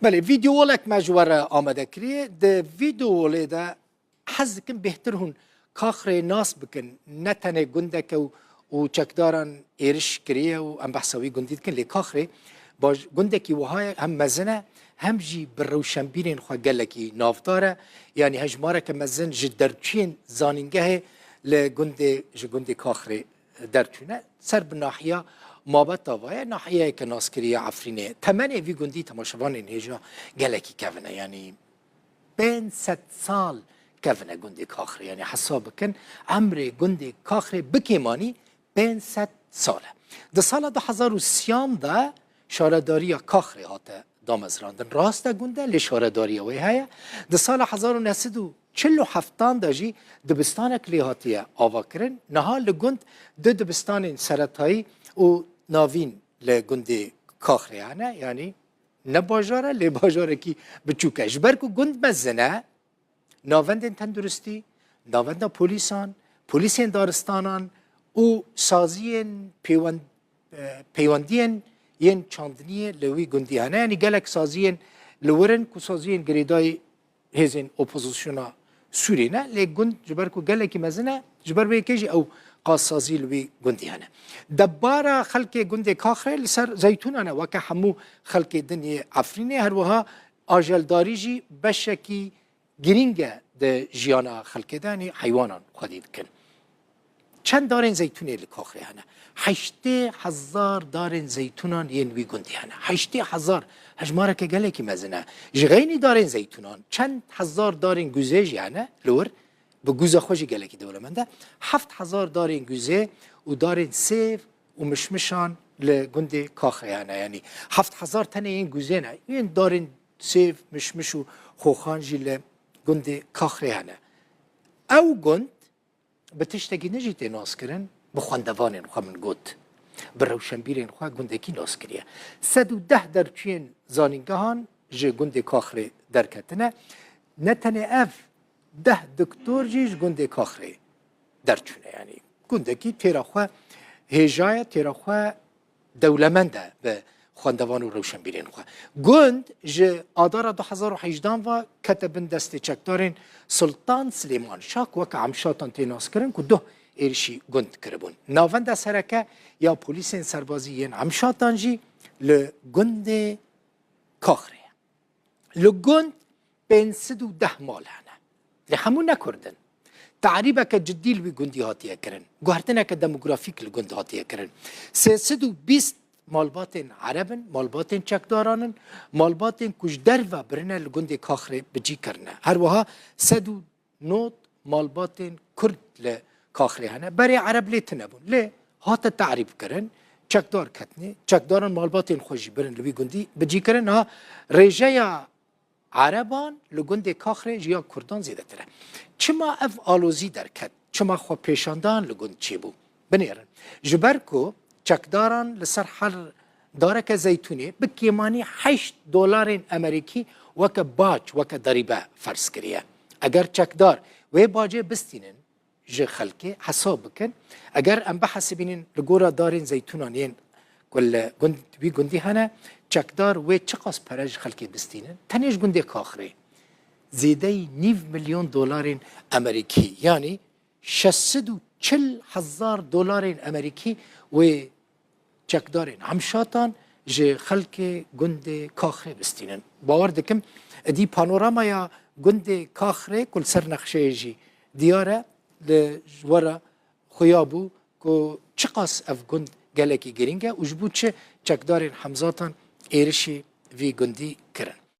بله ویدیو لک مجوره آماده کریه ده ویدیو لیده حز کن بهتر هون کاخر ناس بکن نه تنه گنده که و چکداران ایرش کریه و ام بحثاوی گندید کن لی کاخر باش گنده کی وهای هم مزنه هم جی بروشنبیرین خواه گلکی نافداره یعنی هجماره که مزن جدرچین زانینگه لگنده کاخر درچونه سر بناحیه مابت وای ناحیه که ناسکری عفرینه تمنی وی گندی تماشاوان اینجا گلکی کونه یعنی بین 100 سال کونه گندی کاخر یعنی حساب کن عمر گندی کاخر بکیمانی بین 100 ساله ده سال 2013 شارداری کاخر هاته دامزراندن راست گنده لشارداری وی هیا ده سال 1947 داجی دبستان کلیهاتیه آوا کرن نهال لگند دبستان سرطایی و ناوین لگند کاخریانه یعنی نه باجاره لی باجاره کی بچوکه جبرکو گند مزنه ناوندن تندرستی ناوند پولیسین دارستانان و سازین پیوندین ین چاندنیه لوی گندیانه یعنی گلک سازین لورن کو سازین گریدای هزین اپوزیسیونا سورینه لی گند جبرکو گلکی مزنه جبر به کیجی او قاسازی لوی گندیانه دبارا خلق گند کاخره لسر زیتونانه وکه همو خلق دنی عفرینه هر وها آجلداری جی بشکی گرینگه ده جیانا خلق دانی حیوانان خدید کن چند دارن زیتونه لکاخره هنه 80,000 دارن زیتونان ین وی گندی هنه 80,000 هجماره که گله کی مزنه جغینی دارن زیتونان چند هزار دارن گوزه جیانه لور به گوزه خوشی گله کی دولمنده 7,000 دارن گوزه و دارن سیف و مشمشان لگندی کاخره هنه یعنی 7,000 تنه این گوزه نه این دارن سیف مشمش و خوخان جی لگندی کاخره هنه او گند به تشتگی نجیت ناس کرن بخواندوانین خواه من گود بروشنبیرین خواه گندکی ناس کریه 110 درچین زانینگهان جه گنده کاخره درکتنه نتنه اف 10 دکتور جیش گنده کاخره درچونه یعنی گندکی تیرا خواه هجای تیرا خواه دولمنده به خواندوان و روشنبیرین خواه گند جه آدار 2018 و کتبن دست چکدارین سلطان سلیمان شاک وکا عمشاتان تیناس کرن که دو ایرشی گند کربون ناوند سرکه یا پولیسین سربازی ین عمشاتان جی لگند کاخره لگند بین 110 مال هنه لحمون نکردن تعریبه که جدی لوی گندی هاتیه کرن گوهرتنه که دموگرافیک لگند هاتیه کرن 320 مالباتین عربن مالباتین چکدارانن مالباتین کش در و برنه لگند کاخره بجی کرنه هر وها 109 مالباتین کرد کاخری هنه برای عرب لیت نبون لی هات تعریب کرن چکدار کتنی چکداران مالباتین خوشی برن لوی گندی بجی کرن ها ریجه عربان لگند کاخری جیا کردان زیده تره چما اف آلوزی در کت چما خو پیشاندان لگند چی بو بنیرن جبرکو چکداران لسر حر داره که زیتونی بکیمانی 8 دلار امریکی وکه باج وکه دریبه فرض کریه اگر چکدار و باجه بستینن جه خلقه حساب بکن اگر ام بحث بینین لگورا دارین زیتونانین کل گندی هنه چکدار و چقاس پرج خلقه بستینن تنیش گنده کاخره زیده 9 میلیون دلار امریکی یعنی 640,000 دلار امریکی و چکدارین همشاتان جه خلقه گنده کاخره بستینن باور دکم دی پانوراما یا گنده کاخره کل سر نقشه جی دیاره لجوارا خیابو که چقاس اف گند گلکی گرینگه و جبو چه چکدارین حمزاتان ایرشی وی گندی کرن